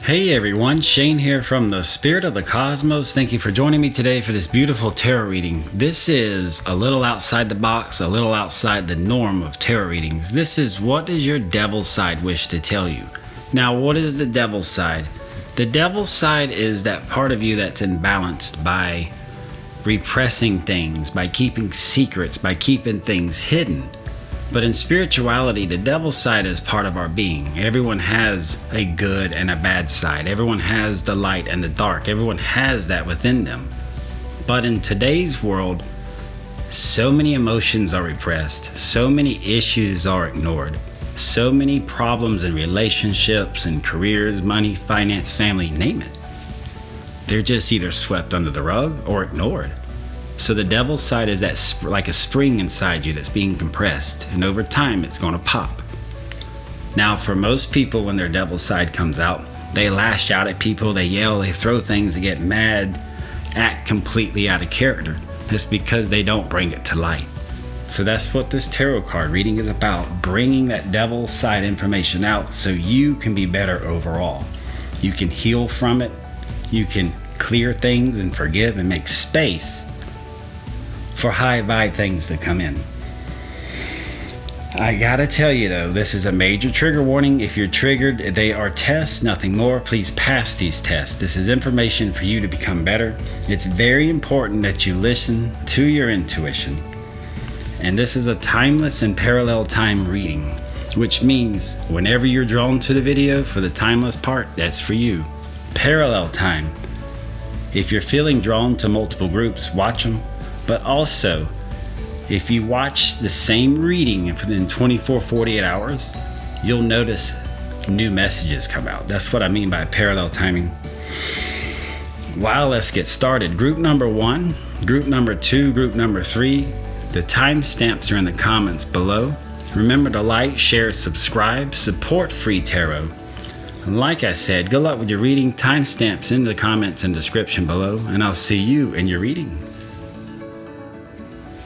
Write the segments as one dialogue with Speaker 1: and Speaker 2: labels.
Speaker 1: Hey everyone, Shane here from the Spirit of the Cosmos. Thank you for joining me today for this beautiful tarot reading. This is a little outside the box, a little outside the norm of tarot readings. This is what does your devil's side wish to tell you? Now, what is the devil's side? The devil's side is that part of you that's imbalanced by repressing things, by keeping secrets, by keeping things hidden. But in spirituality, the devil's side is part of our being. Everyone has a good and a bad side. Everyone has the light and the dark. Everyone has that within them. But in today's world, so many emotions are repressed. So many issues are ignored. So many problems in relationships and careers, money, finance, family, name it. They're just either swept under the rug or ignored. So the devil's side is that like a spring inside you that's being compressed, and over time it's going to pop. Now for most people, when their devil's side comes out, they lash out at people, they yell, they throw things, they get mad, act completely out of character. It's because they don't bring it to light. So that's what this tarot card reading is about, bringing that devil's side information out so you can be better overall. You can heal from it, you can clear things and forgive and make space for high vibe things to come in. I gotta tell you though, this is a major trigger warning. If you're triggered, they are tests, nothing more. Please pass these tests. This is information for you to become better. It's very important that you listen to your intuition. And this is a timeless and parallel time reading, which means whenever you're drawn to the video for the timeless part, that's for you. Parallel time. If you're feeling drawn to multiple groups, watch them. But also, if you watch the same reading within 48 hours, you'll notice new messages come out. That's what I mean by parallel timing. Wow, let's get started. Group number 1, group number 2, group number 3. The timestamps are in the comments below. Remember to like, share, subscribe, support free tarot. And like I said, good luck with your reading. Timestamps in the comments and description below, and I'll see you in your reading.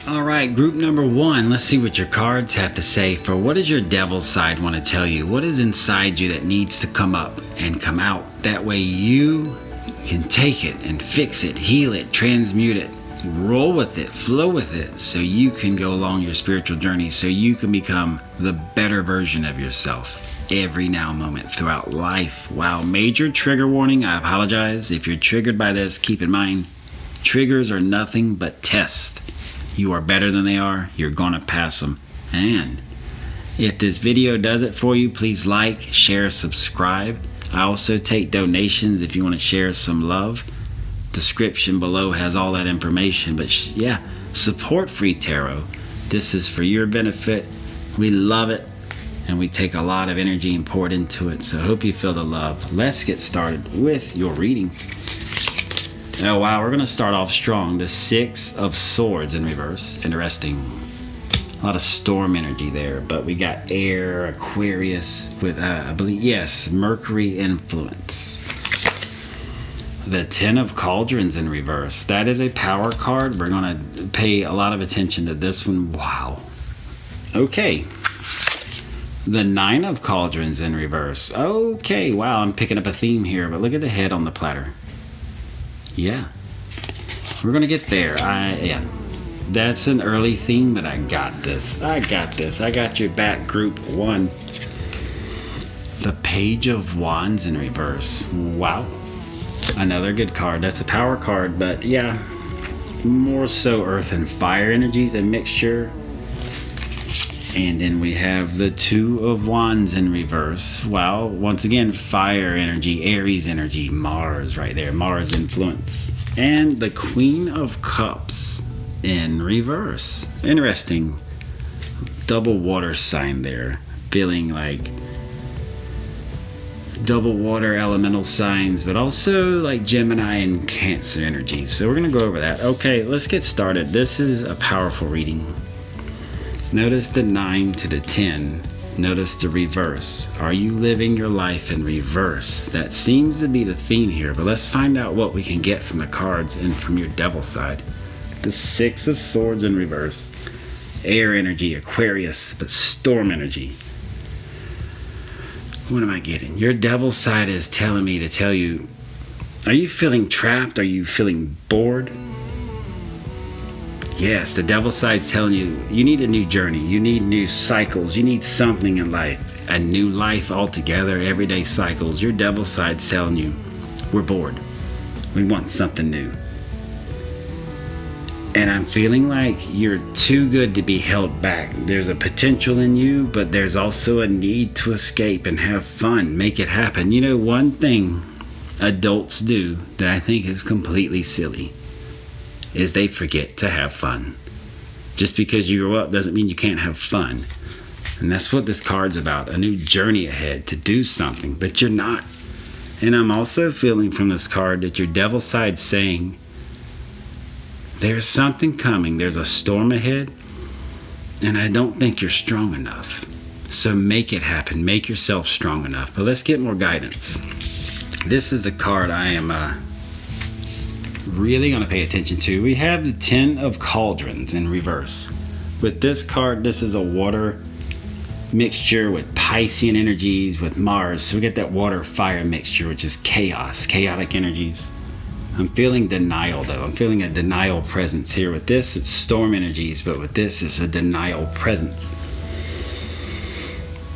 Speaker 1: Alright, group number 1, let's see what your cards have to say for what does your devil's side want to tell you? What is inside you that needs to come up and come out? That way you can take it and fix it, heal it, transmute it, roll with it, flow with it, so you can go along your spiritual journey, so you can become the better version of yourself every now moment throughout life. Wow, major trigger warning. I apologize. If you're triggered by this, keep in mind, triggers are nothing but tests. You are better than they are. You're gonna pass them. And if this video does it for you, please like, share, subscribe. I also take donations if you want to share some love. Description below has all that information. But yeah, support free tarot. This is for your benefit. We love it, and we take a lot of energy and pour it into it. So I hope you feel the love. Let's get started with your reading. Oh wow, we're going to start off strong. The 6 of Swords in reverse. Interesting. A lot of storm energy there. But we got air, Aquarius with, I believe, yes, Mercury influence. The 10 of Cauldrons in reverse. That is a power card. We're going to pay a lot of attention to this one. Wow. Okay. The 9 of Cauldrons in reverse. Okay, wow, I'm picking up a theme here. But look at the head on the platter. Yeah, we're gonna get there. Yeah, that's an early theme, but I got this. I got your back, group 1. The Page of Wands in reverse. Wow, another good card. That's a power card, but yeah, more so earth and fire energies, a mixture. And then we have the 2 of Wands in reverse. Wow, once again, fire energy, Aries energy, Mars right there, Mars influence. And the Queen of Cups in reverse. Interesting. Double water sign there. Feeling like double water elemental signs, but also like Gemini and Cancer energy. So we're going to go over that. Okay, let's get started. This is a powerful reading. Notice the 9 to the 10. Notice the reverse. Are you living your life in reverse? That seems to be the theme here, but let's find out what we can get from the cards and from your devil side. The 6 of Swords in reverse. Air energy, Aquarius, but storm energy. What am I getting? Your devil side is telling me to tell you, are you feeling trapped? Are you feeling bored? Yes, the devil side's telling you, you need a new journey. You need new cycles. You need something in life. A new life altogether, everyday cycles. Your devil side's telling you, we're bored. We want something new. And I'm feeling like you're too good to be held back. There's a potential in you, but there's also a need to escape and have fun, make it happen. You know, one thing adults do that I think is completely silly is they forget to have fun. Just because you grow up doesn't mean you can't have fun. And that's what this card's about, a new journey ahead to do something, but you're not. And I'm also feeling from this card that your devil side's saying, there's something coming, there's a storm ahead, and I don't think you're strong enough. So make it happen, make yourself strong enough. But let's get more guidance. This is the card I am really going to pay attention to. We have the 10 of Cauldrons in reverse. With this card, this is a water mixture with Piscean energies with Mars. So we get that water-fire mixture, which is chaos, chaotic energies. I'm feeling denial though. I'm feeling a denial presence here. With this, it's storm energies, but with this, it's a denial presence.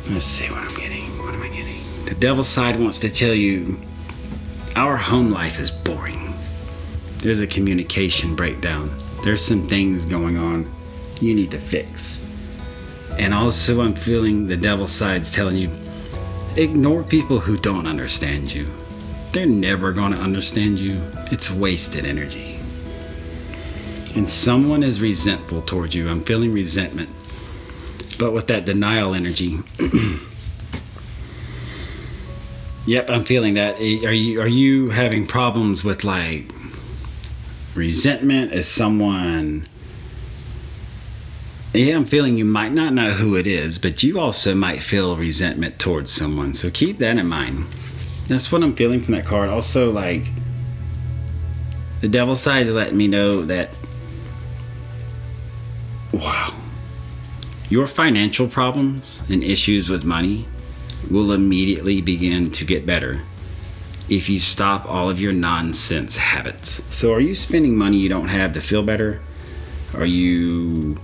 Speaker 1: Let's see what I'm getting. What am I getting? The devil side wants to tell you, our home life is boring. There's a communication breakdown. There's some things going on you need to fix. And also I'm feeling the devil side's telling you, ignore people who don't understand you. They're never going to understand you. It's wasted energy. And someone is resentful towards you. I'm feeling resentment. But with that denial energy, yep, I'm feeling that. Are you having problems with like resentment? Is someone... Yeah, I'm feeling you might not know who it is, but you also might feel resentment towards someone. So keep that in mind. That's what I'm feeling from that card. Also, like, the devil side is letting me know that, wow, your financial problems and issues with money will immediately begin to get better if you stop all of your nonsense habits. So are you spending money you don't have to feel better? Are you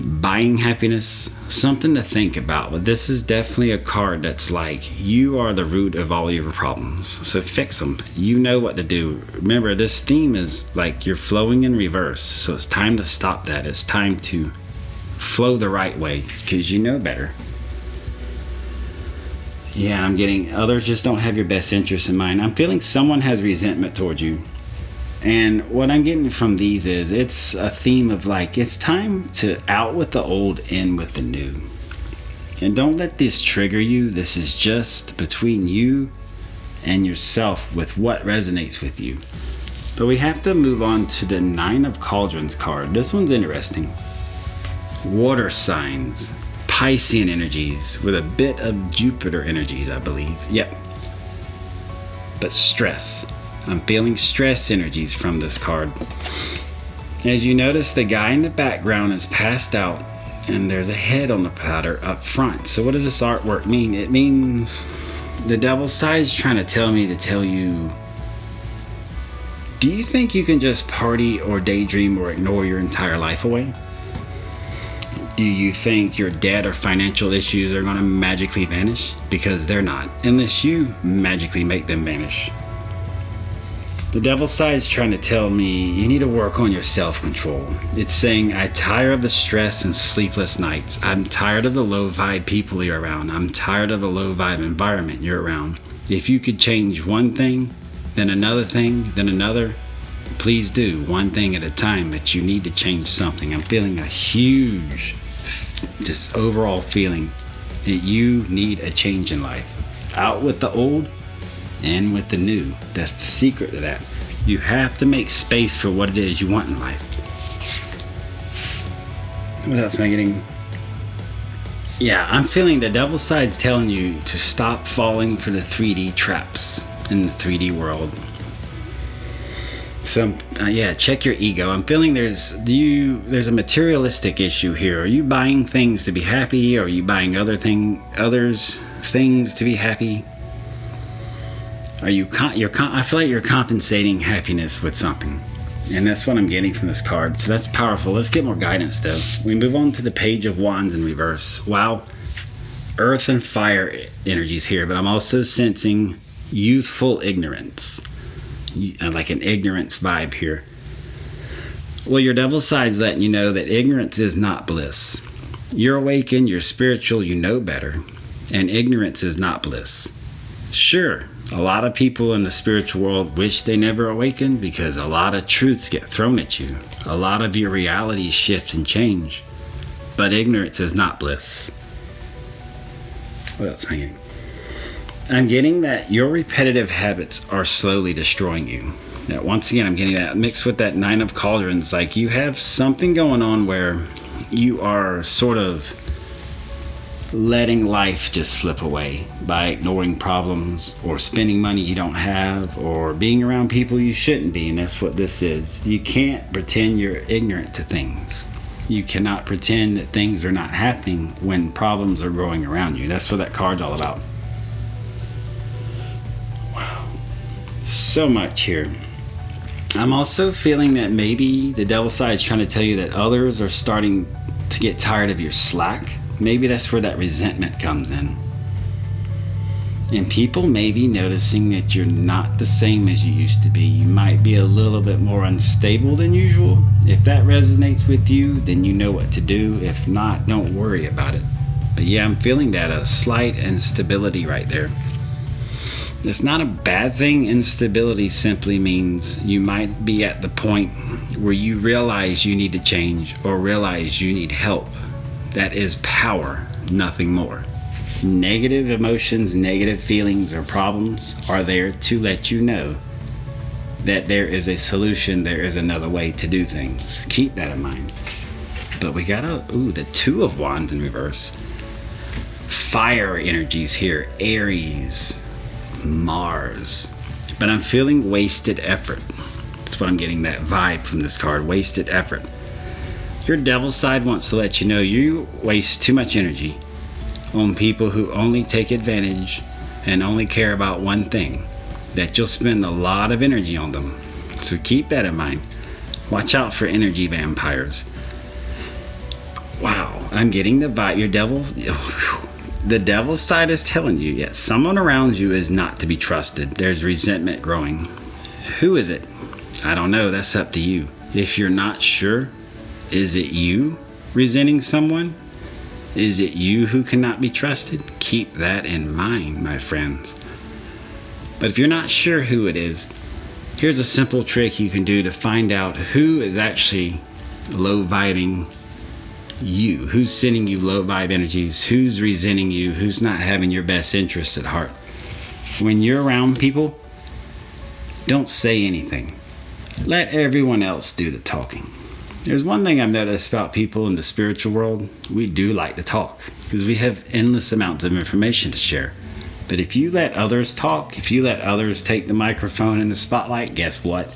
Speaker 1: buying happiness? Something to think about. But this is definitely a card that's like, you are the root of all your problems, so fix them. You know what to do. Remember, this theme is like you're flowing in reverse, so it's time to stop that. It's time to flow the right way because you know better. Yeah, I'm getting others just don't have your best interest in mind. I'm feeling someone has resentment towards you. And what I'm getting from these is, it's a theme of like, it's time to out with the old, in with the new. And don't let this trigger you. This is just between you and yourself with what resonates with you. But we have to move on to the 9 of Cauldrons card. This one's interesting. Water signs, Piscean energies with a bit of Jupiter energies, I believe. Yep. But stress. I'm feeling stress energies from this card. As you notice, the guy in the background is passed out and there's a head on the platter up front. So what does this artwork mean? It means the devil's side is trying to tell me to tell you, do you think you can just party or daydream or ignore your entire life away? Do you think your debt or financial issues are going to magically vanish? Because they're not, unless you magically make them vanish. The devil's side is trying to tell me you need to work on your self-control. It's saying, I'm tired of the stress and sleepless nights. I'm tired of the low vibe people you're around. I'm tired of the low vibe environment you're around. If you could change one thing, then another thing, then another, please do one thing at a time, but you need to change something. I'm feeling a huge, just overall feeling that you need a change in life. Out with the old, and with the new. That's the secret to that. You have to make space for what it is you want in life. What else am I getting? Yeah, I'm feeling the devil side's telling you to stop falling for the 3D traps in the 3D world. So yeah, check your ego. I'm feeling there's a materialistic issue here. Are you buying things to be happy? Or are you buying others things to be happy? I feel like you're compensating happiness with something. And that's what I'm getting from this card. So that's powerful. Let's get more guidance though. We move on to the Page of Wands in reverse. Wow. Earth and fire energies here, but I'm also sensing youthful ignorance. Like an ignorance vibe here. Well, your devil side's letting you know that ignorance is not bliss. You're awakened, you're spiritual, you know better. And ignorance is not bliss. Sure, a lot of people in the spiritual world wish they never awakened because a lot of truths get thrown at you. A lot of your realities shift and change. But ignorance is not bliss. What else am I getting? I'm getting that your repetitive habits are slowly destroying you. Now, once again, I'm getting that mixed with that Nine of Cauldrons. Like you have something going on where you are sort of letting life just slip away by ignoring problems or spending money you don't have or being around people you shouldn't be. And that's what this is. You can't pretend you're ignorant to things. You cannot pretend that things are not happening when problems are growing around you. That's what that card's all about. Wow. So much here. I'm also feeling that maybe the devil side is trying to tell you that others are starting to get tired of your slack. Maybe that's where that resentment comes in. And people may be noticing that you're not the same as you used to be. You might be a little bit more unstable than usual. If that resonates with you, then you know what to do. If not, don't worry about it. But yeah, I'm feeling that a slight instability right there. It's not a bad thing. Instability simply means you might be at the point where you realize you need to change or realize you need help. That is power, nothing more. Negative emotions, negative feelings, or problems are there to let you know that there is a solution, there is another way to do things. Keep that in mind. But we got the Two of Wands in reverse. Fire energies here, Aries, Mars. But I'm feeling wasted effort. That's what I'm getting, that vibe from this card, wasted effort. Your devil side wants to let you know you waste too much energy on people who only take advantage and only care about one thing, that you'll spend a lot of energy on them. So keep that in mind. Watch out for energy vampires. Wow, I'm getting the vibe. The devil's side is telling you, yes, someone around you is not to be trusted. There's resentment growing. Who is it? I don't know. That's up to you. If you're not sure, is it you resenting someone? Is it you who cannot be trusted? Keep that in mind, my friends. But if you're not sure who it is, here's a simple trick you can do to find out who is actually low vibing you, who's sending you low vibe energies, who's resenting you, who's not having your best interests at heart. When you're around people, don't say anything. Let everyone else do the talking. There's one thing I've noticed about people in the spiritual world. We do like to talk because we have endless amounts of information to share. But if you let others talk, if you let others take the microphone and the spotlight, guess what?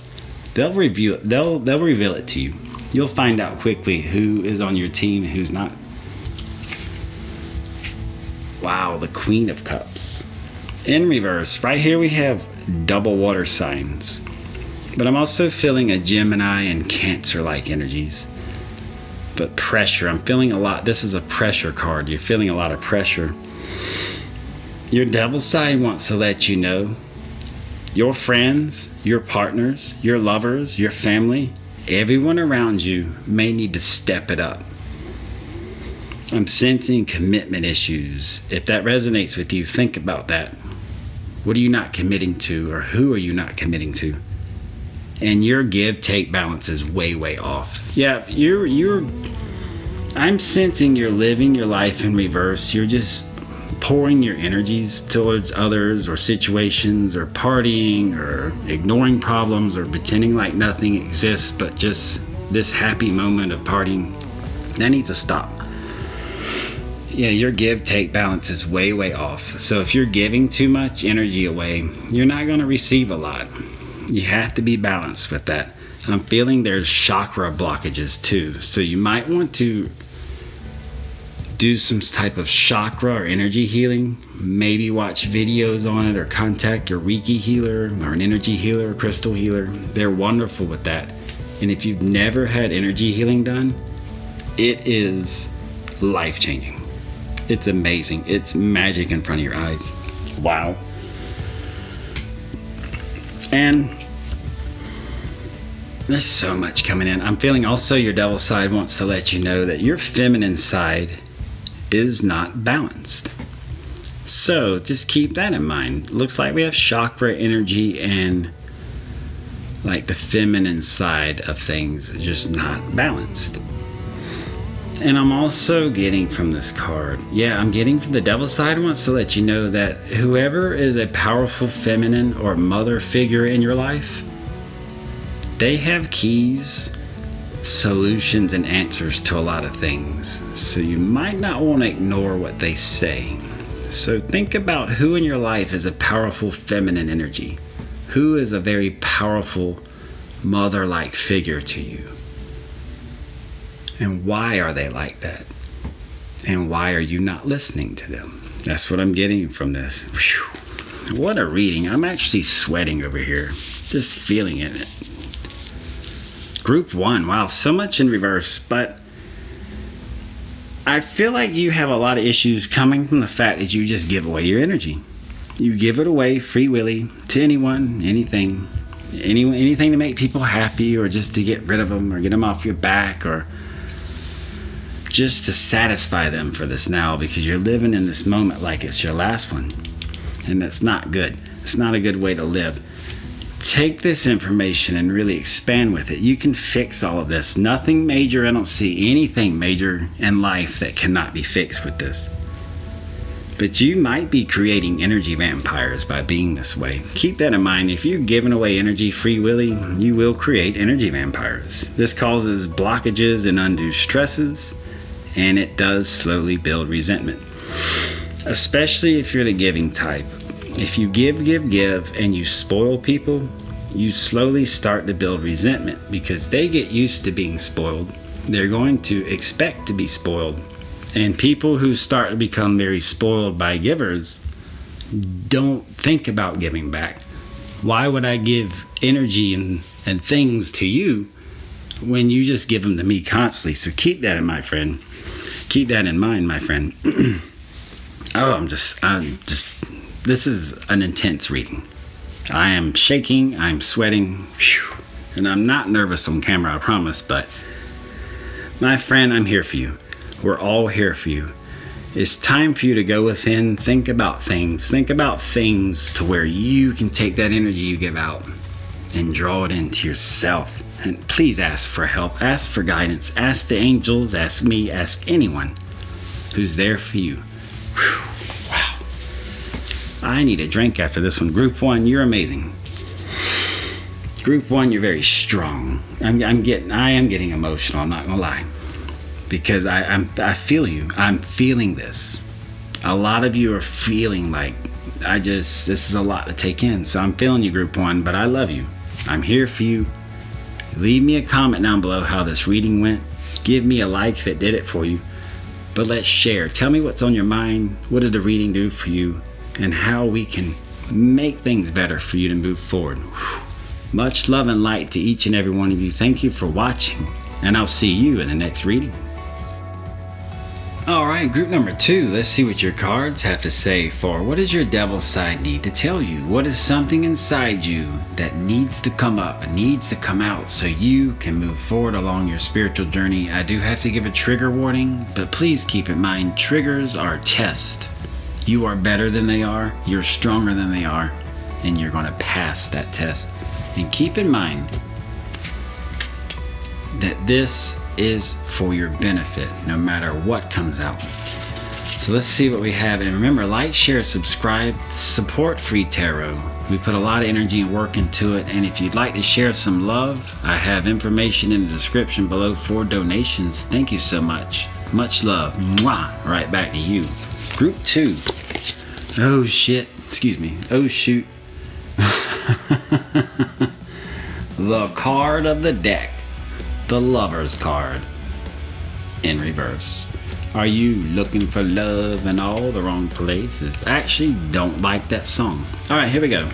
Speaker 1: They'll reveal it to you. You'll find out quickly who is on your team and who's not. Wow, the Queen of Cups. In reverse, right here we have double water signs. But I'm also feeling a Gemini and Cancer-like energies. But pressure, I'm feeling a lot. This is a pressure card. You're feeling a lot of pressure. Your devil side wants to let you know your friends, your partners, your lovers, your family, everyone around you may need to step it up. I'm sensing commitment issues. If that resonates with you, think about that. What are you not committing to, or who are you not committing to? And your give-take balance is way off. Yeah, I'm sensing you're living your life in reverse. You're just pouring your energies towards others or situations or partying or ignoring problems or pretending like nothing exists but just this happy moment of partying. That needs to stop. Yeah, your give-take balance is way off. So if you're giving too much energy away, you're not going to receive a lot. You have to be balanced with that. I'm feeling there's chakra blockages too. So you might want to do some type of chakra or energy healing, maybe watch videos on it or contact your Reiki healer or an energy healer or crystal healer. They're wonderful with that. And if you've never had energy healing done, it is life-changing. It's amazing. It's magic in front of your eyes. Wow. And there's so much coming in. I'm feeling also your devil side wants to let you know that your feminine side is not balanced. So just keep that in mind. Looks like we have chakra energy and like the feminine side of things just not balanced. And I'm also getting from this card, I'm getting from the devil side wants to let you know that whoever is a powerful feminine or mother figure in your life, they have keys, solutions, and answers to a lot of things. So you might not want to ignore what they say. So think about who in your life is a powerful feminine energy. Who is a very powerful mother-like figure to you? And why are they like that? And why are you not listening to them? That's what I'm getting from this. Whew. What a reading. I'm actually sweating over here. Just feeling it. Group 1. Wow, so much in reverse. But I feel like you have a lot of issues coming from the fact that you just give away your energy. You give it away free willy to anyone, anything. Anything to make people happy, or just to get rid of them or get them off your back, or just to satisfy them for this now, because you're living in this moment like it's your last one. And that's not good. It's not a good way to live. Take this information and really expand with it. You can fix all of this. Nothing major. I don't see anything major in life that cannot be fixed with this. But you might be creating energy vampires by being this way. Keep that in mind. If you're giving away energy free willy, you will create energy vampires. This causes blockages and undue stresses, and it does slowly build resentment. Especially if you're the giving type. If you give, and you spoil people, you slowly start to build resentment because they get used to being spoiled. They're going to expect to be spoiled. And people who start to become very spoiled by givers don't think about giving back. Why would I give energy and things to you when you just give them to me constantly? So keep that in mind, my friend. Keep that in mind, my friend. I'm just, this is an intense reading. I am shaking, I'm sweating, and I'm not nervous on camera, I promise, but my friend, I'm here for you. We're all here for you. It's time for you to go within, think about things to where you can take that energy you give out and draw it into yourself. And please ask for help, ask for guidance, ask the angels, ask me, ask anyone who's there for you. Whew. Wow. I need a drink after this one. Group 1, you're amazing. Group 1, you're very strong. I am getting emotional, I'm not gonna lie. Because I feel you. I'm feeling this. A lot of you are feeling like, this is a lot to take in. So I'm feeling you, Group 1, but I love you. I'm here for you. Leave me a comment down below how this reading went. Give me a like if it did it for you. But let's share. Tell me what's on your mind. What did the reading do for you? And how we can make things better for you to move forward. Whew. Much love and light to each and every one of you. Thank you for watching. And I'll see you in the next reading. Alright, group number 2, let's see what your cards have to say for what does your devil side need to tell you? What is something inside you that needs to come up, needs to come out so you can move forward along your spiritual journey? I do have to give a trigger warning, but please keep in mind, triggers are tests. You are better than they are, you're stronger than they are, and you're going to pass that test. And keep in mind that this is for your benefit no matter what comes out. So let's see what we have. And remember, like, share, subscribe, support Free Tarot. We put a lot of energy and work into it, and if you'd like to share some love, I have information in the description below for donations. Thank you so much. Much love. Mwah. Right back to you. Group 2. Oh shit. Excuse me. Oh shoot. The card of the deck. The Lover's card in reverse. Are you looking for love in all the wrong places? I actually don't like that song. All right, here we go.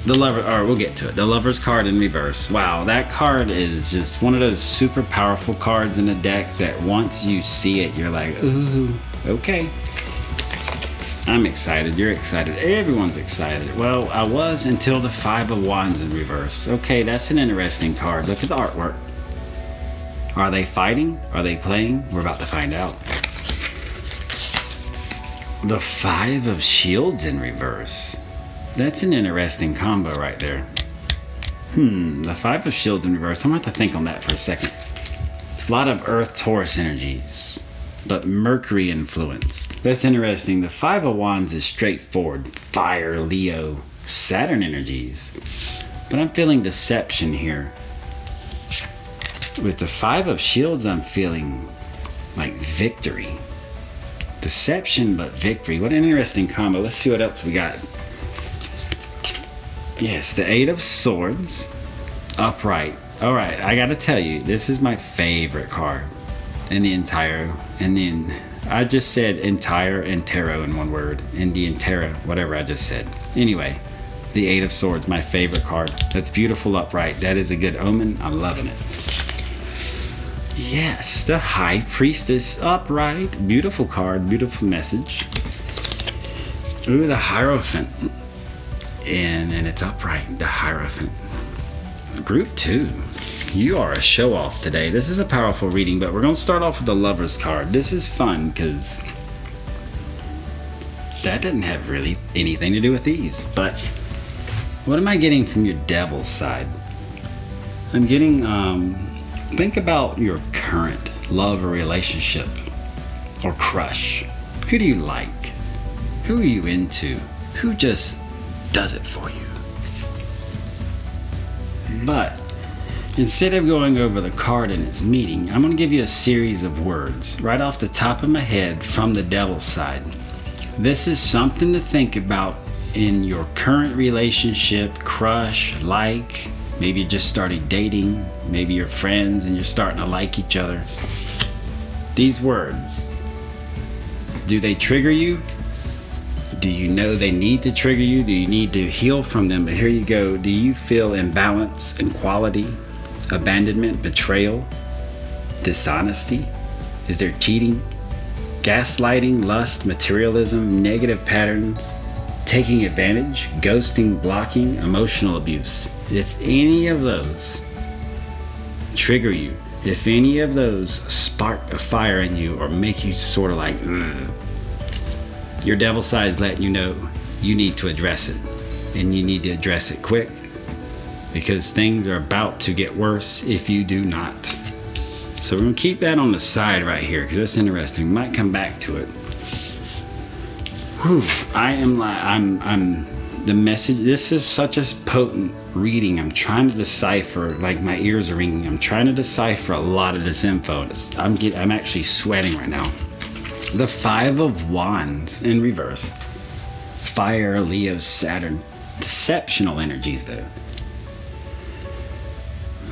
Speaker 1: The Lover, or we'll get to it. The Lover's card in reverse. Wow, that card is just one of those super powerful cards in the deck that once you see it, you're like, ooh, okay. I'm excited, you're excited, everyone's excited. Well, I was until the Five of Wands in reverse. Okay, that's an interesting card. Look at the artwork. Are they fighting? Are they playing? We're about to find out. The Five of Shields in reverse. That's an interesting combo right there. The Five of Shields in reverse. I'm going to have to think on that for a second. A lot of Earth Taurus energies, but Mercury influenced. That's interesting. The Five of Wands is straightforward. Fire, Leo, Saturn energies. But I'm feeling deception here. With the Five of Shields, I'm feeling like victory. Deception, but victory. What an interesting combo. Let's see what else we got. Yes, the Eight of Swords, upright. All right, I gotta tell you, this is my favorite card in the entire, I just said entire and tarot in one word, in the entire, whatever I just said. Anyway, the Eight of Swords, my favorite card. That's beautiful upright. That is a good omen. I'm loving it. Yes, the High Priestess, upright. Beautiful card, beautiful message. Ooh, the Hierophant. And it's upright, the Hierophant. Group 2. You are a show-off today. This is a powerful reading, but we're going to start off with the Lover's card. This is fun because that doesn't have really anything to do with these. But what am I getting from your Devil's side? I'm getting, think about your current love or relationship or crush. Who do you like? Who are you into? Who just does it for you? But instead of going over the card and its meaning, I'm going to give you a series of words right off the top of my head from the Devil's side. This is something to think about in your current relationship, crush, like. Maybe you just started dating. Maybe you're friends and you're starting to like each other. These words, do they trigger you? Do you know they need to trigger you? Do you need to heal from them? But here you go. Do you feel imbalance in quality, abandonment, betrayal, dishonesty? Is there cheating, gaslighting, lust, materialism, negative patterns, taking advantage, ghosting, blocking, emotional abuse? If any of those trigger you, if any of those spark a fire in you or make you sort of like, your Devil's side is letting you know you need to address it, and you need to address it quick because things are about to get worse if you do not. So we're gonna keep that on the side right here because that's interesting. We might come back to it. Whew. I'm the message. This is such a potent reading. I'm trying to decipher, like my ears are ringing. I'm trying to decipher a lot of this info. I'm actually sweating right now. The Five of Wands in reverse. Fire, Leo, Saturn. Deceptional energies though.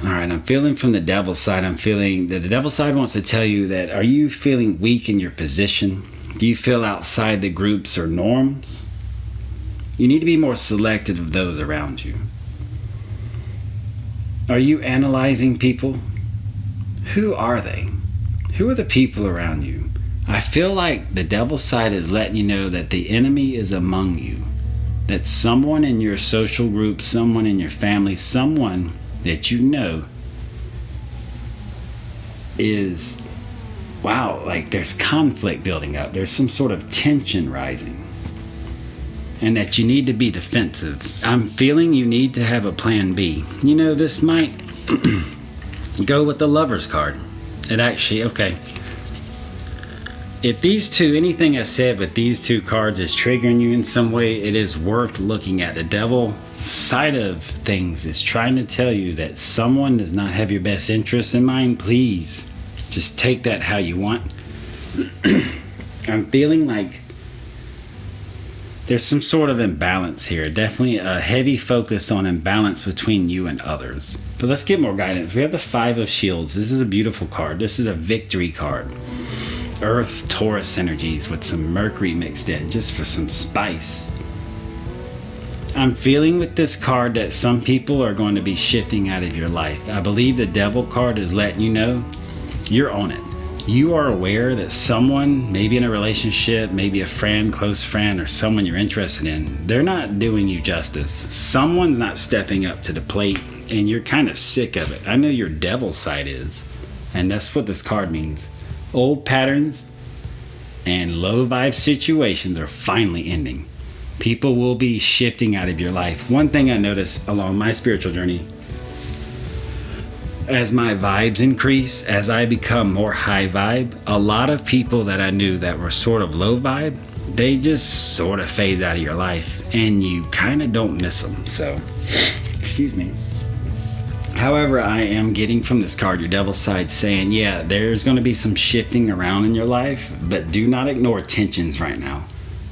Speaker 1: Alright, I'm feeling from the Devil's side. I'm feeling that the Devil's side wants to tell you that, are you feeling weak in your position? Do you feel outside the groups or norms? You need to be more selective of those around you. Are you analyzing people? Who are they? Who are the people around you? I feel like the Devil's side is letting you know that the enemy is among you. That someone in your social group, someone in your family, someone that you know is, wow, like there's conflict building up. There's some sort of tension rising. And that you need to be defensive. I'm feeling you need to have a plan B. You know, this might go with the Lover's card. It actually, okay. If these two, anything I said with these two cards is triggering you in some way, it is worth looking at. The Devil side of things is trying to tell you that someone does not have your best interests in mind. Please just take that how you want. I'm feeling like There's some sort of imbalance here. Definitely a heavy focus on imbalance between you and others. But let's get more guidance. We have the Five of Shields. This is a beautiful card. This is a victory card. Earth Taurus energies with some Mercury mixed in, just for some spice. I'm feeling with this card that some people are going to be shifting out of your life. I believe the Devil card is letting you know you're on it. You are aware that someone, maybe in a relationship, maybe a friend, close friend, or someone you're interested in, they're not doing you justice. Someone's not stepping up to the plate, and you're kind of sick of it. I know your devil side is, and that's what this card means. Old patterns and low vibe situations are finally ending. People will be shifting out of your life. One thing I noticed along my spiritual journey, as my vibes increase, as I become more high vibe, a lot of people that I knew that were sort of low vibe, they just sort of phase out of your life, and you kind of don't miss them. So, excuse me. However, I am getting from this card, your devil side, saying, yeah, there's going to be some shifting around in your life, but do not ignore tensions right now.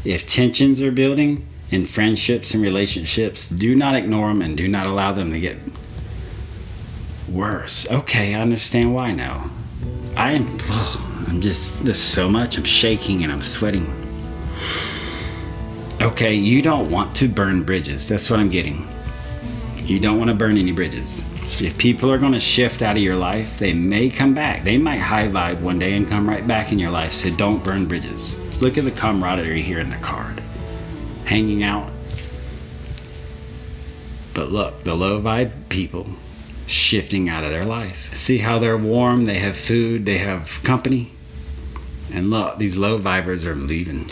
Speaker 1: If tensions are building in friendships and relationships, do not ignore them and do not allow them to get worse. Okay, I understand why now. I'm just, there's so much. I'm shaking and I'm sweating. Okay, you don't want to burn bridges. That's what I'm getting. You don't want to burn any bridges. If people are going to shift out of your life, they may come back. They might high vibe one day and come right back in your life. So don't burn bridges. Look at the camaraderie here in the card. Hanging out. But look, the low vibe people shifting out of their life. See how they're warm, they have food, they have company. And look, these low vibers are leaving.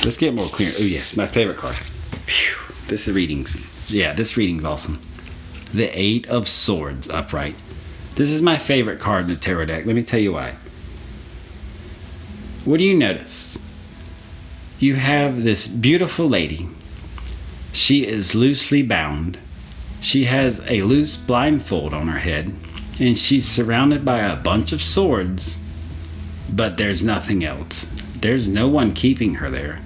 Speaker 1: Let's get more clear. Oh yes, my favorite card. Whew. This reading's awesome. The Eight of Swords upright. This is my favorite card in the tarot deck. Let me tell you why. What do you notice? You have this beautiful lady. She is loosely bound. She has a loose blindfold on her head, and she's surrounded by a bunch of swords, but there's nothing else. There's no one keeping her there.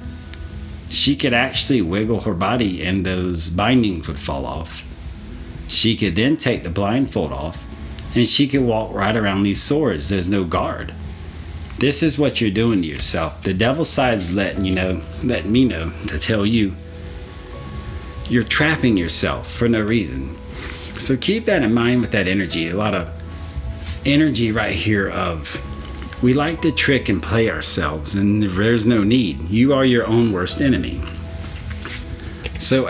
Speaker 1: She could actually wiggle her body and those bindings would fall off. She could then take the blindfold off, and she could walk right around these swords. There's no guard. This is what you're doing to yourself. The devil side's letting me know to tell you you're trapping yourself for no reason. So keep that in mind with that energy. A lot of energy right here of we like to trick and play ourselves, and there's no need. You are your own worst enemy. So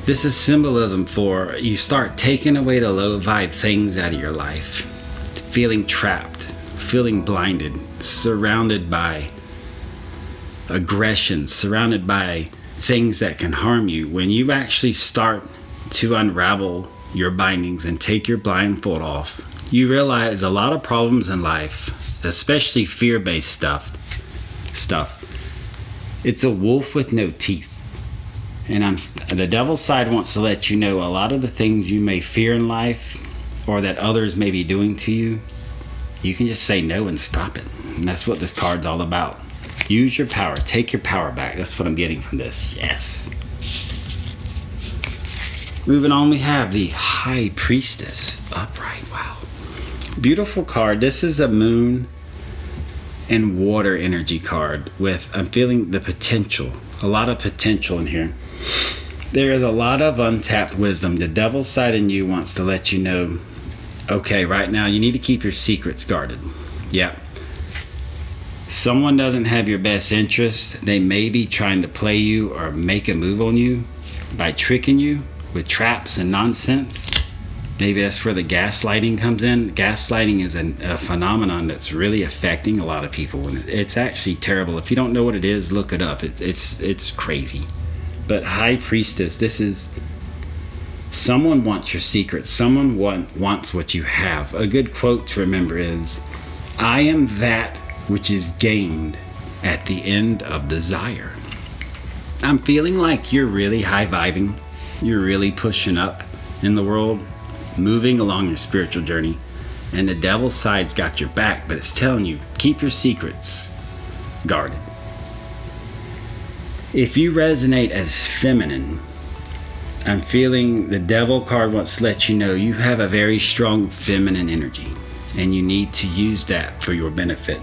Speaker 1: this is symbolism for you start taking away the low vibe things out of your life. Feeling trapped, feeling blinded, surrounded by aggression, surrounded by things that can harm you. When you actually start to unravel your bindings and take your blindfold off, you realize a lot of problems in life, especially fear-based stuff, it's a wolf with no teeth. And the devil's side wants to let you know a lot of the things you may fear in life or that others may be doing to you, you can just say no and stop it. And that's what this card's all about. Use your power. Take your power back. That's what I'm getting from this. Yes. Moving on, we have the High Priestess upright. Wow. Beautiful card. This is a moon and water energy card with, I'm feeling the potential. A lot of potential in here. There is a lot of untapped wisdom. The devil's side in you wants to let you know, okay, right now you need to keep your secrets guarded. Yeah. Someone doesn't have your best interest. They may be trying to play you or make a move on you by tricking you with traps and nonsense. Maybe that's where the gaslighting comes in. Gaslighting is a phenomenon that's really affecting a lot of people. And it's actually terrible. If you don't know what it is, look it up. It's crazy. But High Priestess, this is someone wants your secrets. Someone wants what you have. A good quote to remember is, I am that which is gained at the end of desire. I'm feeling like you're really high vibing. You're really pushing up in the world, moving along your spiritual journey, and the devil's side's got your back, but it's telling you, keep your secrets guarded. If you resonate as feminine, I'm feeling the Devil card wants to let you know you have a very strong feminine energy and you need to use that for your benefit.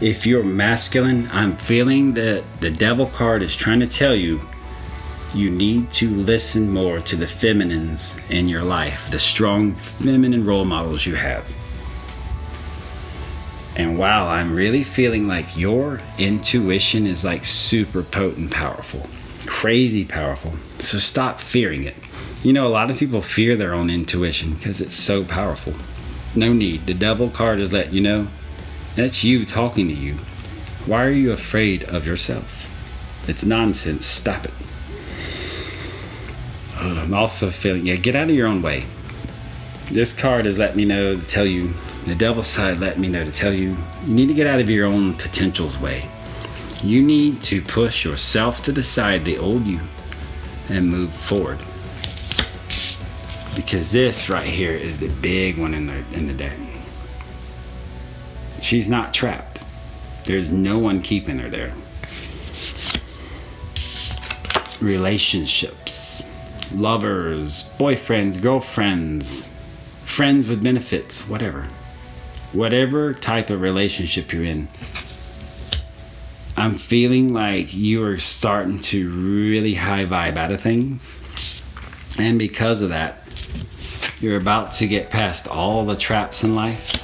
Speaker 1: If you're masculine, I'm feeling that the Devil card is trying to tell you you need to listen more to the feminines in your life, the strong feminine role models you have. And wow, I'm really feeling like your intuition is like super potent, powerful, crazy powerful. So stop fearing it. You know, a lot of people fear their own intuition because it's so powerful. No need. The Devil card is letting you know that's you talking to you. Why are you afraid of yourself? It's nonsense. Stop it. I'm also feeling, get out of your own way. This card is letting me know to tell you, the Devil's side let me know to tell you, you need to get out of your own potential's way. You need to push yourself to the side, the old you, and move forward. Because this right here is the big one in the deck. She's not trapped. There's no one keeping her there. Relationships, lovers, boyfriends, girlfriends, friends with benefits, whatever type of relationship you're in, I'm feeling like you are starting to really high vibe out of things, and because of that you're about to get past all the traps in life.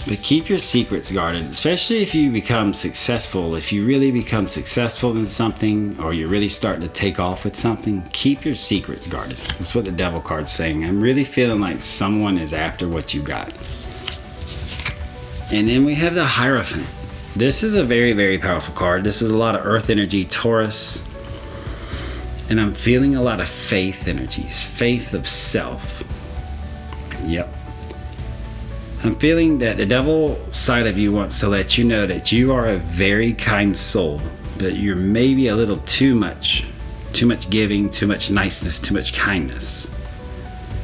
Speaker 1: But keep your secrets guarded, especially if you become successful. If you really become successful in something, or you're really starting to take off with something, keep your secrets guarded. That's what the Devil card's saying. I'm really feeling like someone is after what you got. And then we have the Hierophant. This is a very, very powerful card. This is a lot of earth energy, Taurus. And I'm feeling a lot of faith energies, faith of self. Yep. I'm feeling that the Devil side of you wants to let you know that you are a very kind soul, but you're maybe a little too much giving, too much niceness, too much kindness.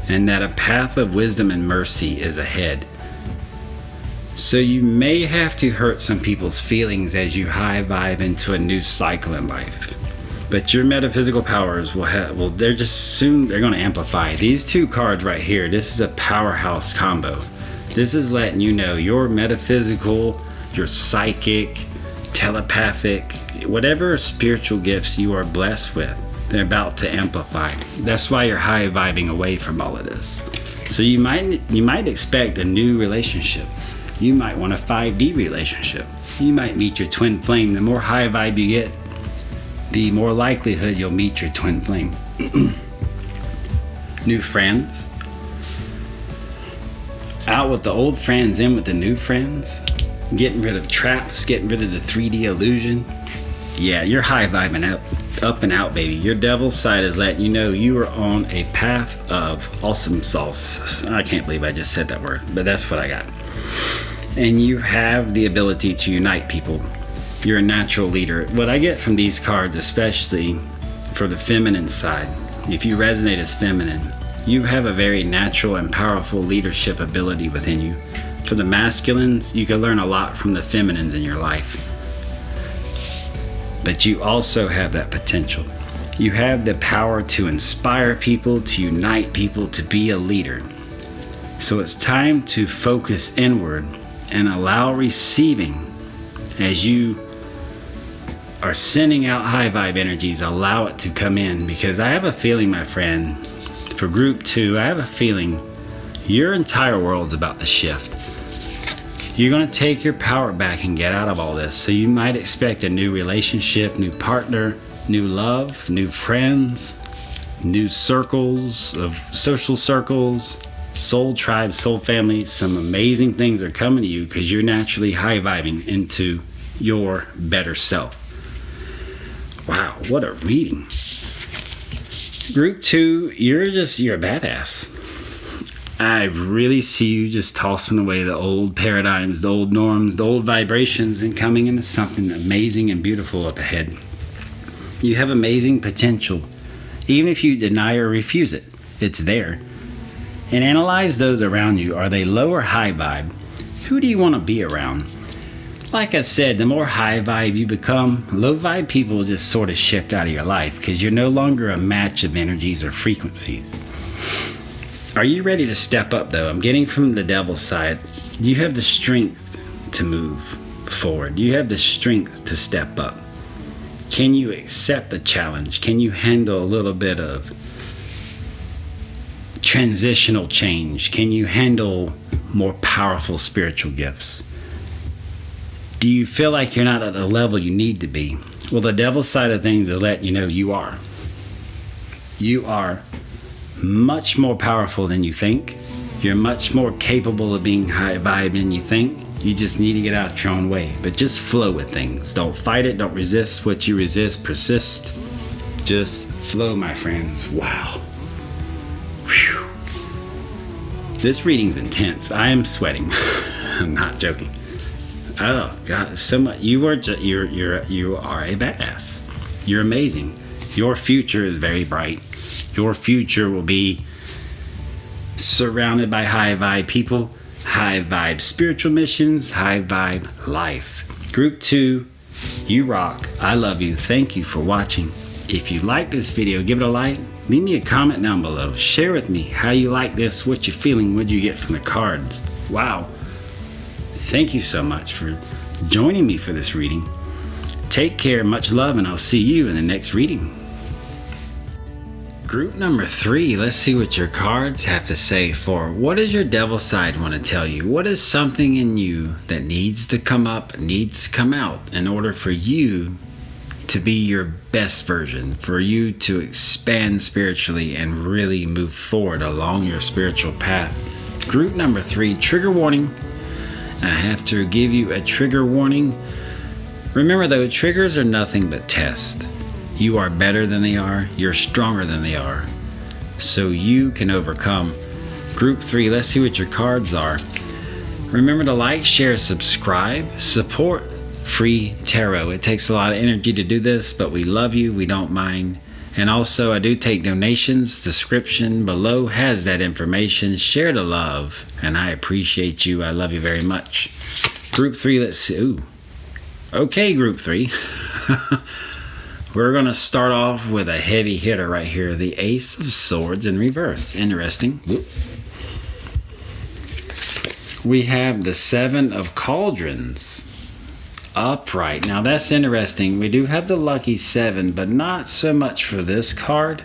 Speaker 1: And that a path of wisdom and mercy is ahead. So you may have to hurt some people's feelings as you high vibe into a new cycle in life. But your metaphysical powers they're going to amplify. These two cards right here, this is a powerhouse combo. This is letting you know your metaphysical, your psychic, telepathic, whatever spiritual gifts you are blessed with, they're about to amplify. That's why you're high vibing away from all of this. So you might expect a new relationship. You might want a 5D relationship. You might meet your twin flame. The more high vibe you get, the more likelihood you'll meet your twin flame. New friends. Out with the old friends, in with the new friends. Getting rid of traps, getting rid of the 3D illusion. Yeah, you're high vibing up and out, baby. Your Devil's side is letting you know you are on a path of awesome sauce. I can't believe I just said that word, but that's what I got. And you have the ability to unite people. You're a natural leader. What I get from these cards, especially for the feminine side, if you resonate as feminine, you have a very natural and powerful leadership ability within you. For the masculines, you can learn a lot from the feminines in your life. But you also have that potential. You have the power to inspire people, to unite people, to be a leader. So it's time to focus inward and allow receiving. As you are sending out high vibe energies, allow it to come in, because I have a feeling, my friend, for group 2, I have a feeling your entire world's about to shift. You're going to take your power back and get out of all this. So you might expect a new relationship, new partner, new love, new friends, new circles of social circles, soul tribes, soul family. Some amazing things are coming to you because you're naturally high vibing into your better self. Wow, what a reading. Group 2, you're a badass. I really see you just tossing away the old paradigms, the old norms, the old vibrations, and coming into something amazing and beautiful up ahead. You have amazing potential. Even if you deny or refuse it, it's there. And analyze those around you. Are they low or high vibe? Who do you want to be around? Like I said, the more high vibe you become, low vibe people just sort of shift out of your life because you're no longer a match of energies or frequencies. Are you ready to step up though? I'm getting from the devil's side. You have the strength to move forward. You have the strength to step up. Can you accept the challenge? Can you handle a little bit of transitional change? Can you handle more powerful spiritual gifts? Do you feel like you're not at the level you need to be? Well, the devil's side of things will let you know you are. You are much more powerful than you think. You're much more capable of being high vibe than you think. You just need to get out your own way. But just flow with things. Don't fight it. Don't resist. What you resist, persist. Just flow, my friends. Wow. Whew. This reading's intense. I am sweating. I'm not joking. Oh God, so much. You are a badass. You're amazing. Your future is very bright. Your future will be surrounded by high vibe people, high vibe spiritual missions, high vibe life. Group 2, you rock. I love you. Thank you for watching. If you like this video, give it a like. Leave me a comment down below. Share with me how you like this, what you're feeling, what you get from the cards. Wow. Thank you so much for joining me for this reading. Take care, much love, and I'll see you in the next reading. Group number 3, let's see what your cards have to say for what does your devil side want to tell you? What is something in you that needs to come up, needs to come out in order for you to be your best version, for you to expand spiritually and really move forward along your spiritual path? Group number 3, trigger warning. I have to give you a trigger warning. Remember though, triggers are nothing but tests. You are better than they are. You're stronger than they are. So you can overcome. Group 3, let's see what your cards are. Remember to like, share, subscribe, support free tarot. It takes a lot of energy to do this, but we love you. We don't mind. And also, I do take donations. Description below has that information. Share the love, and I appreciate you. I love you very much. Group 3, let's see. Ooh. Okay, Group 3. We're going to start off with a heavy hitter right here. The Ace of Swords in reverse. Interesting. Whoops. We have the Seven of Cauldrons upright. Now that's interesting. We do have the lucky 7, but not so much for this card.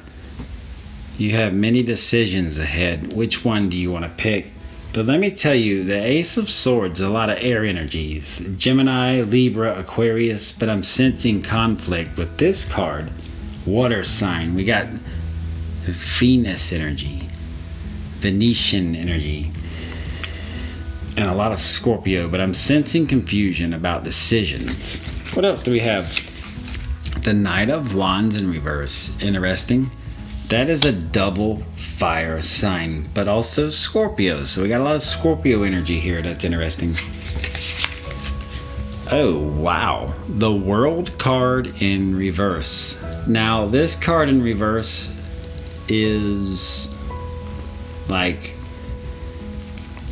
Speaker 1: You have many decisions ahead. Which one do you want to pick? But let me tell you, the Ace of Swords, a lot of air energies. Gemini, Libra, Aquarius, but I'm sensing conflict with this card. Water sign. We got Venus energy, Venetian energy, and a lot of Scorpio, but I'm sensing confusion about decisions. What else do we have? The Knight of Wands in reverse. Interesting. That is a double fire sign, but also Scorpio. So we got a lot of Scorpio energy here. That's interesting. Oh, wow. The World card in reverse. Now, this card in reverse is like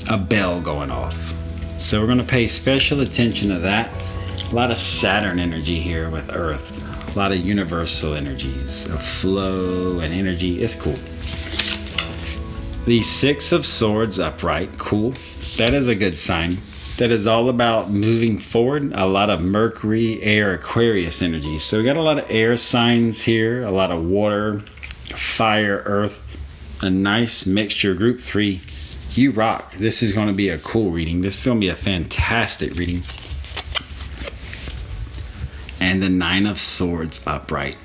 Speaker 1: a bell going off. So we're going to pay special attention to that. A lot of Saturn energy here with Earth. A lot of universal energies of flow and energy. It's cool. The Six of Swords upright. Cool. That is a good sign. That is all about moving forward. A lot of Mercury, air, Aquarius energy. So we got a lot of air signs here. A lot of water, fire, earth. A nice mixture. Group 3. You rock. This is going to be a cool reading. This is going to be a fantastic reading. And the Nine of Swords upright.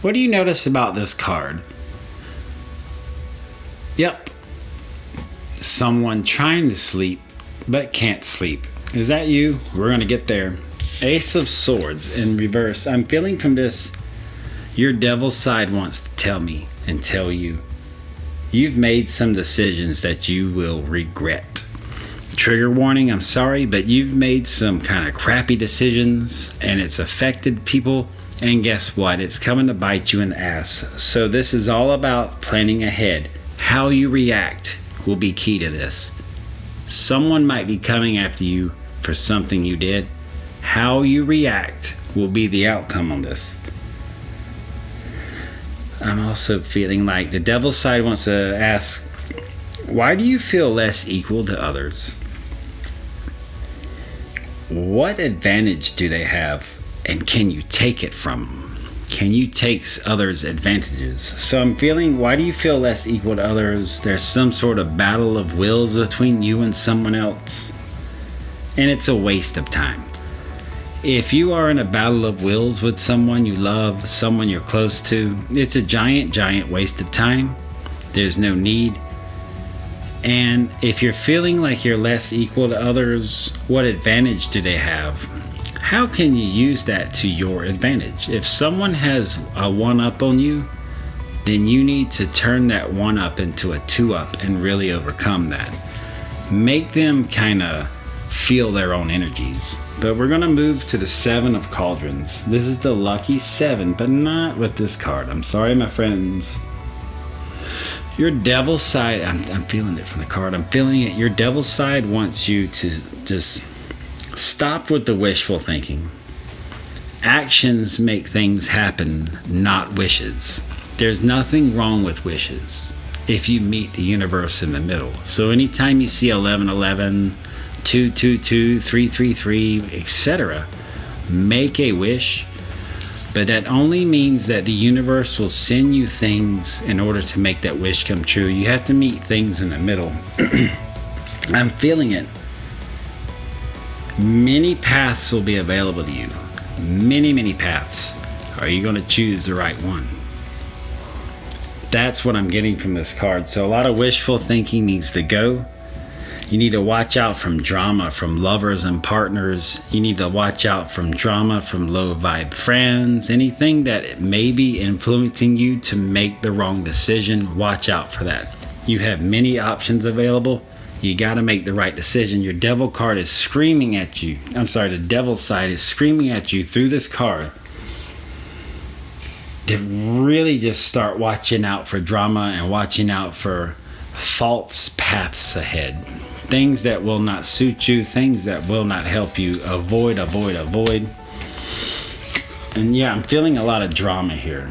Speaker 1: What do you notice about this card? Yep. Someone trying to sleep but can't sleep. Is that you? We're going to get there. Ace of Swords in reverse. I'm feeling from this, your devil side wants to tell me and tell you you've made some decisions that you will regret. Trigger warning, I'm sorry, but you've made some kind of crappy decisions and it's affected people, and guess what? It's coming to bite you in the ass. So this is all about planning ahead. How you react will be key to this. Someone might be coming after you for something you did, How you react will be the outcome on this. I'm also feeling like the devil's side wants to ask, why do you feel less equal to others? What advantage do they have, and can you take it from them? Can you take others' advantages? So I'm feeling, why do you feel less equal to others? There's some sort of battle of wills between you and someone else, and it's a waste of time. If you are in a battle of wills with someone you love, someone you're close to, it's a giant waste of time. There's no need. And if you're feeling like you're less equal to others, what advantage do they have? How can you use that to your advantage? If someone has a one-up on you, then you need to turn that one-up into a two-up and really overcome that. Make them kind of feel their own energies. But we're going to move to the 7 of Cauldrons. This is the lucky 7, but not with this card. I'm sorry, my friends. Your devil's side, I'm feeling it from the card. I'm feeling it. Your devil's side wants you to just stop with the wishful thinking. Actions make things happen, not wishes. There's nothing wrong with wishes if you meet the universe in the middle. So anytime you see 1111, 222, 333, etc., make a wish. But that only means that the universe will send you things in order to make that wish come true. You have to meet things in the middle. I'm feeling it. Many paths will be available to you. Many paths. Are you going to choose the right one? That's what I'm getting from this card. So a lot of wishful thinking needs to go. You need to watch out from drama from lovers and partners. You need to watch out from drama from low vibe friends. Anything that may be influencing you to make the wrong decision, watch out for that. You have many options available. You got to make the right decision. Your devil card is screaming at you. I'm sorry, the devil's side is screaming at you through this card to really just start watching out for drama and watching out for false paths ahead. Things that will not suit you, things that will not help you. Avoid. And yeah, I'm feeling a lot of drama here.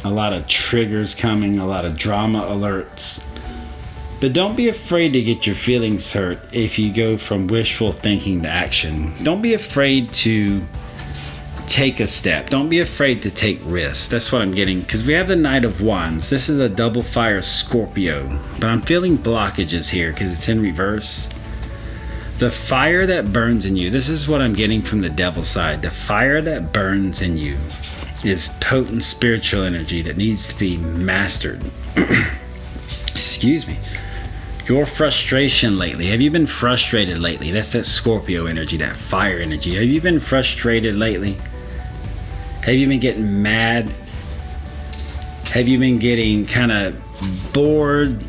Speaker 1: A lot of triggers coming, a lot of drama alerts. But don't be afraid to get your feelings hurt if you go from wishful thinking to action. Don't be afraid to take a step. Don't be afraid to take risks. That's what I'm getting, because we have the Knight of Wands. This is a double fire Scorpio, but I'm feeling blockages here because it's in reverse. The fire that burns in you, this is what I'm getting from the devil side. The fire that burns in you is potent spiritual energy that needs to be mastered. Excuse me. Your frustration lately. Have you been frustrated lately? That's that Scorpio energy, that fire energy. Have you been frustrated lately? Have you been getting mad? Have you been getting kind of bored?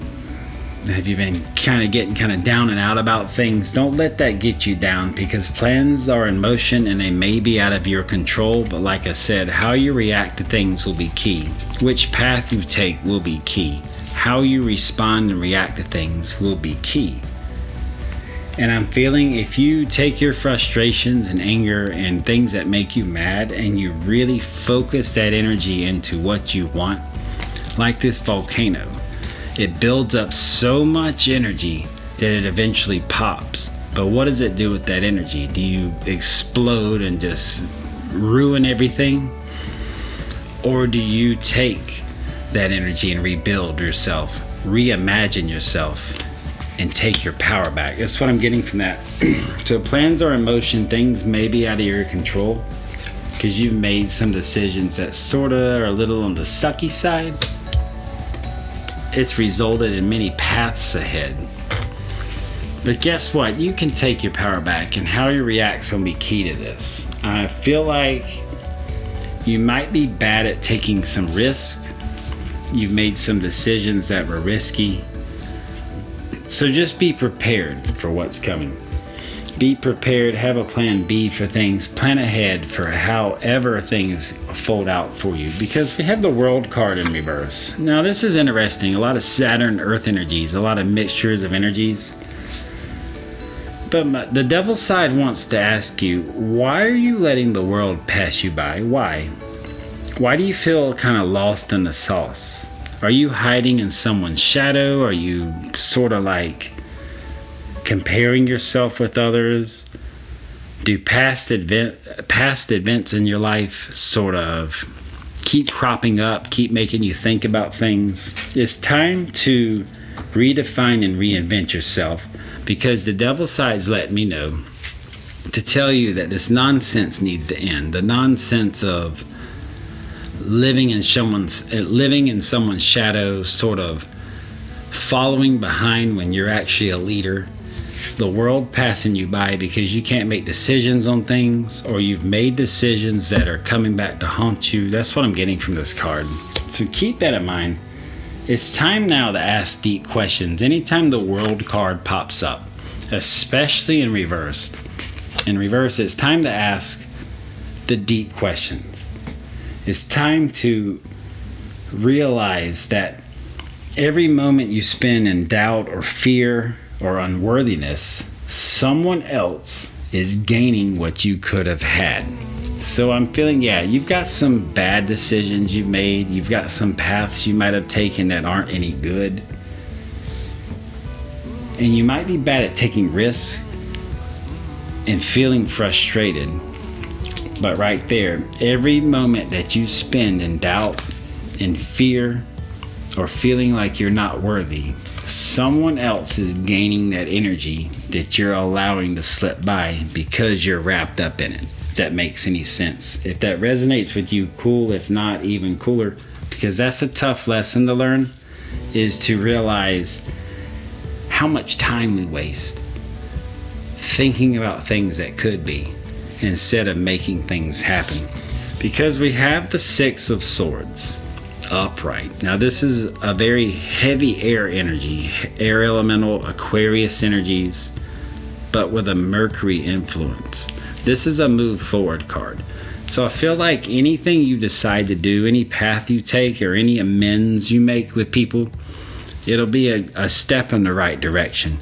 Speaker 1: Have you been kind of getting down and out about things? Don't let that get you down, because plans are in motion and they may be out of your control. But like I said, how you react to things will be key. Which path you take will be key. How you respond and react to things will be key. And I'm feeling if you take your frustrations and anger and things that make you mad and you really focus that energy into what you want, like this volcano, it builds up so much energy that it eventually pops. But what does it do with that energy? Do you explode and just ruin everything? Or do you take that energy and rebuild yourself, reimagine yourself, and take your power back? That's what I'm getting from that. So plans are in motion. Things may be out of your control because you've made some decisions that sort of are a little on the sucky side. It's resulted in many paths ahead. But guess what? You can take your power back, and how you react is going to be key to this. I feel like you might be bad at taking some risk. You've made some decisions that were risky. So just be prepared for what's coming. Be prepared, have a plan B for things, plan ahead for however things fold out for you, because we have the World card in reverse. Now this is interesting, a lot of Saturn Earth energies, a lot of mixtures of energies. But the devil's side wants to ask you, why are you letting the world pass you by? Why? Why do you feel kind of lost in the sauce? Are you hiding in someone's shadow? Are you sort of like comparing yourself with others? Do past events in your life sort of keep cropping up, keep making you think about things? It's time to redefine and reinvent yourself, because the devil's side's letting me know to tell you that this nonsense needs to end. The nonsense of living in someone's shadow, sort of following behind when you're actually a leader. The world passing you by because you can't make decisions on things, or you've made decisions that are coming back to haunt you. That's what I'm getting from this card. So keep that in mind. It's time now to ask deep questions. Anytime the world card pops up, especially in reverse, it's time to ask the deep questions. It's time to realize that every moment you spend in doubt or fear or unworthiness, someone else is gaining what you could have had. So I'm feeling, you've got some bad decisions you've made. You've got some paths you might have taken that aren't any good. And you might be bad at taking risks and feeling frustrated. But right there, every moment that you spend in doubt, in fear, or feeling like you're not worthy, someone else is gaining that energy that you're allowing to slip by because you're wrapped up in it. If that makes any sense. If that resonates with you, cool. If not, even cooler. Because that's a tough lesson to learn, is to realize how much time we waste thinking about things that could be instead of making things happen. Because we have the Six of Swords upright. Now this is a very heavy air energy, air elemental, Aquarius energies, but with a Mercury influence. This is a move forward card. So I feel like anything you decide to do, any path you take, or any amends you make with people, it'll be a step in the right direction.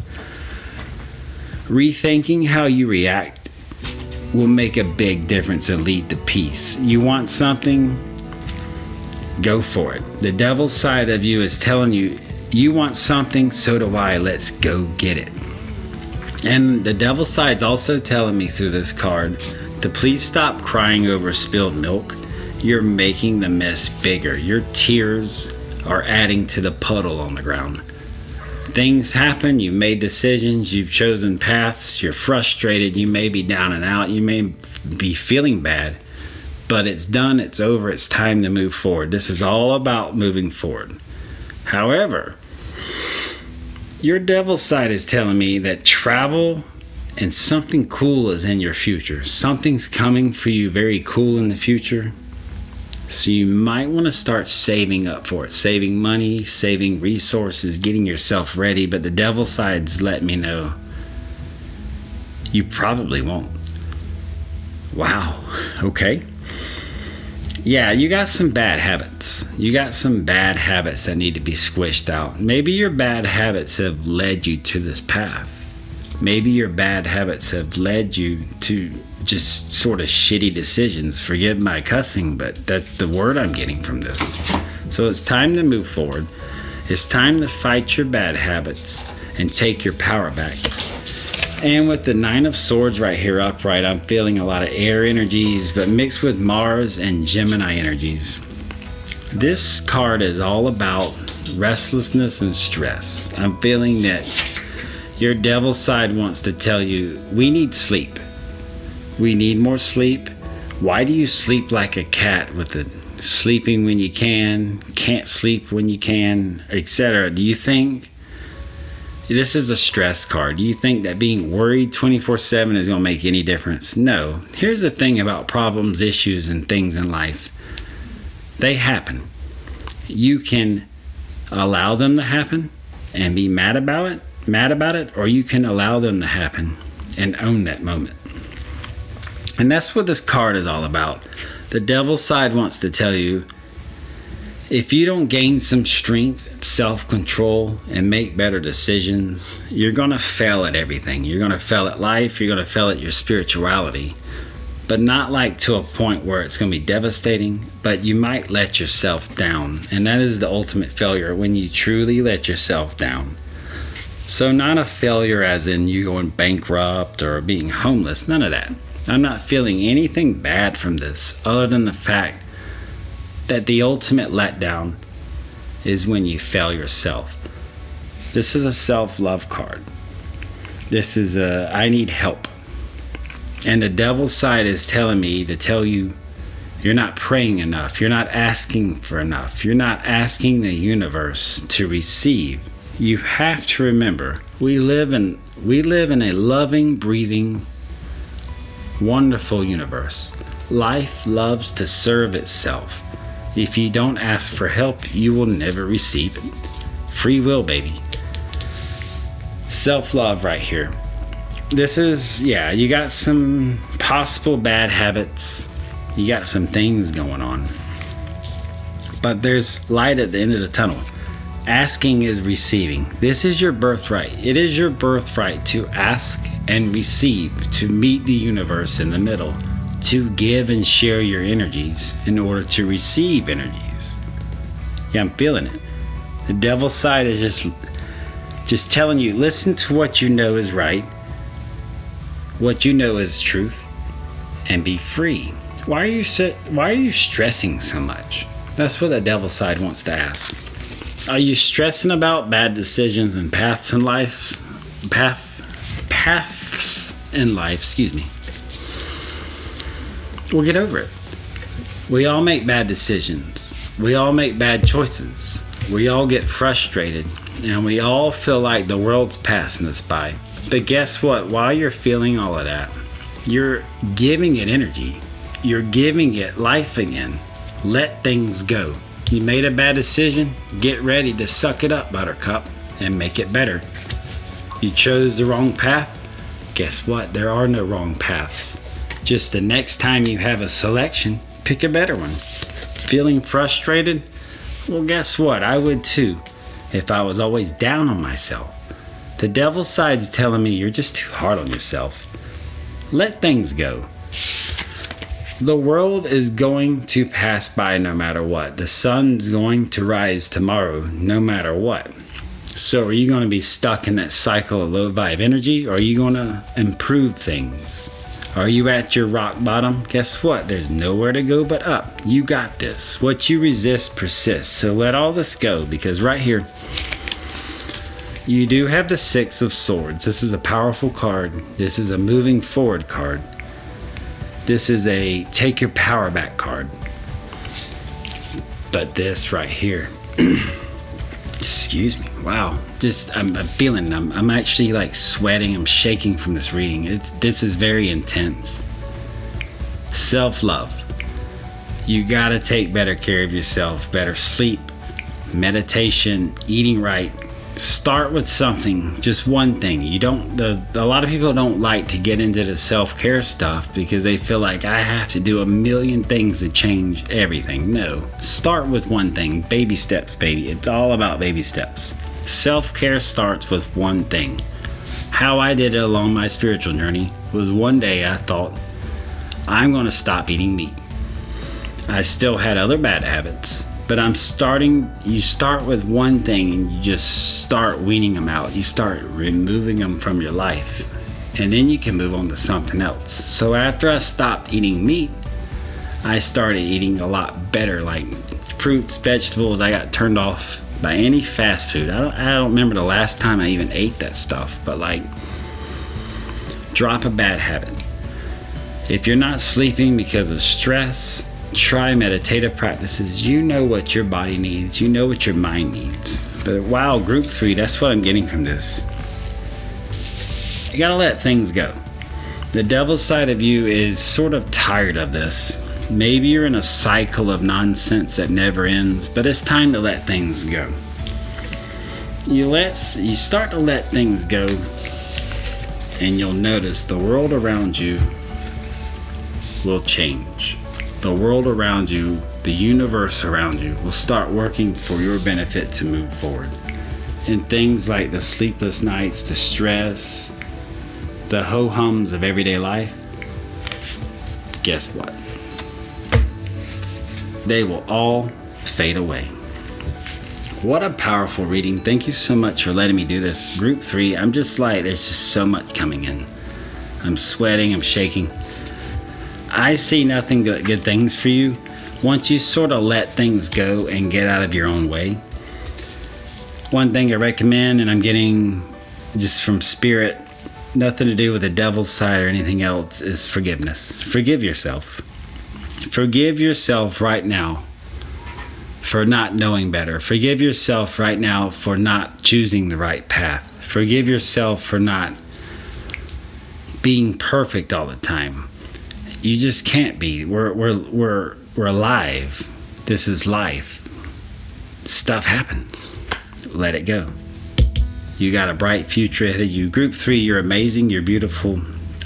Speaker 1: Rethinking how you react will make a big difference and lead to peace. You want something, go for it. The devil's side of you is telling you, you want something, so do I, let's go get it. And the devil's side's also telling me through this card to please stop crying over spilled milk. You're making the mess bigger. Your tears are adding to the puddle on the ground. Things happen, you've made decisions, you've chosen paths, you're frustrated, you may be down and out, you may be feeling bad, but it's done, it's over, it's time to move forward. This is all about moving forward. However, your devil's side is telling me that travel and something cool is in your future. Something's coming for you very cool in the future. So you might want to start saving up for it. Saving money, saving resources, getting yourself ready. But the devil's side's letting me know you probably won't. Wow. Okay. Yeah, you got some bad habits. You got some bad habits that need to be squished out. Maybe your bad habits have led you to this path. Maybe your bad habits have led you to just sort of shitty decisions. Forgive my cussing, but that's the word I'm getting from this. So it's time to move forward. It's time to fight your bad habits and take your power back. And with the Nine of Swords right here upright, I'm feeling a lot of air energies, but mixed with Mars and Gemini energies. This card is all about restlessness and stress. I'm feeling that your devil's side wants to tell you, we need sleep. We need more sleep. Why do you sleep like a cat with the sleeping when you can't sleep when you can, etc.? Do you think this is a stress card? Do you think that being worried 24/7 is going to make any difference? No. Here's the thing about problems, issues, and things in life. They happen. You can allow them to happen and be mad about it, or you can allow them to happen and own that moment. And that's what this card is all about. The devil's side wants to tell you, If you don't gain some strength, self-control, and make better decisions, you're going to fail at everything. You're going to fail at life. You're going to fail at your spirituality. But not like to a point where it's going to be devastating, but you might let yourself down. And that is the ultimate failure, when you truly let yourself down. So not a failure as in you going bankrupt or being homeless. None of that. I'm not feeling anything bad from this, other than the fact that the ultimate letdown is when you fail yourself. This is a self-love card. This is a I need help. And the devil's side is telling me to tell you you're not praying enough. You're not asking for enough. You're not asking the universe to receive. You have to remember, we live in a loving, breathing, wonderful universe. Life loves to serve itself. If you don't ask for help, you will never receive it. Free will, baby. Self-love right here. This is, you got some possible bad habits. You got some things going on. But there's light at the end of the tunnel. Asking is receiving. This is your birthright. It is your birthright to ask and receive, to meet the universe in the middle, to give and share your energies in order to receive energies. Yeah, I'm feeling it. The devil's side is just telling you, listen to what you know is right, what you know is truth, and be free. Why are you stressing so much? That's what the devil's side wants to ask. Are you stressing about bad decisions and paths in life? Paths in life, excuse me. Well, get over it. We all make bad decisions. We all make bad choices. We all get frustrated, and we all feel like the world's passing us by. But guess what? While you're feeling all of that, you're giving it energy. You're giving it life again. Let things go. You made a bad decision. Get ready to suck it up, Buttercup, and make it better. You chose the wrong path. Guess what? There are no wrong paths. Just the next time you have a selection, pick a better one. Feeling frustrated? Well, guess what? I would too, if I was always down on myself. The devil's side's telling me you're just too hard on yourself. Let things go. The world is going to pass by no matter what. The sun's going to rise tomorrow no matter what. So are you going to be stuck in that cycle of low vibe energy, or are you going to improve things? Are you at your rock bottom? Guess what? There's nowhere to go but up. You got this. What you resist persists. So let all this go, because right here, you do have the Six of Swords. This is a powerful card. This is a moving forward card. This is a take your power back card. But this right here, excuse me, wow. I'm feeling, I'm actually like sweating, I'm shaking from this reading. This is very intense. Self-love. You gotta take better care of yourself, better sleep, meditation, eating right. Start with something, just one thing. A lot of people don't like to get into the self-care stuff because they feel like I have to do a million things to change everything. No, start with one thing. Baby steps, baby. It's all about baby steps. Self-care starts with one thing. How I did it along my spiritual journey was one day I thought, I'm going to stop eating meat. I still had other bad habits, but you start with one thing and you just start weaning them out. You start removing them from your life, and then you can move on to something else. So after I stopped eating meat, I started eating a lot better, like fruits, vegetables. I got turned off by any fast food. I don't remember the last time I even ate that stuff, but like, drop a bad habit. If you're not sleeping because of stress, try meditative practices. You know what your body needs. You know what your mind needs. But wow, group 3, that's what I'm getting from this. You gotta let things go. The devil's side of you is sort of tired of this. Maybe you're in a cycle of nonsense that never ends, but it's time to let things go. You start to let things go, and you'll notice the world around you will change. The world around you, the universe around you will start working for your benefit to move forward. And things like the sleepless nights, the stress, the ho-hums of everyday life, guess what? They will all fade away. What a powerful reading. Thank you so much for letting me do this. Group 3, I'm just like, there's just so much coming in. I'm sweating, I'm shaking. I see nothing but good things for you once you sort of let things go and get out of your own way. One thing I recommend, and I'm getting just from spirit, nothing to do with the devil's side or anything else, is forgiveness. Forgive yourself. Forgive yourself right now for not knowing better. Forgive yourself right now for not choosing the right path. Forgive yourself for not being perfect all the time. You just can't be. We're alive. This is life. Stuff happens. Let it go. You got a bright future ahead of you. Group 3, you're amazing. You're beautiful.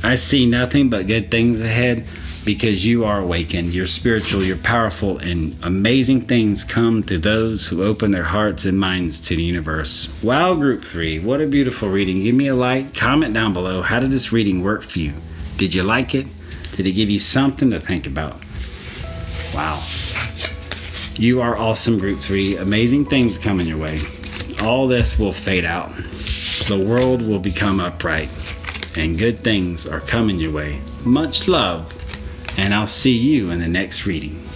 Speaker 1: I see nothing but good things ahead because you are awakened. You're spiritual. You're powerful. And amazing things come to those who open their hearts and minds to the universe. Wow, Group 3. What a beautiful reading. Give me a like. Comment down below. How did this reading work for you? Did you like it? Did it give you something to think about? Wow. You are awesome, Group 3. Amazing things coming your way. All this will fade out. The world will become upright. And good things are coming your way. Much love. And I'll see you in the next reading.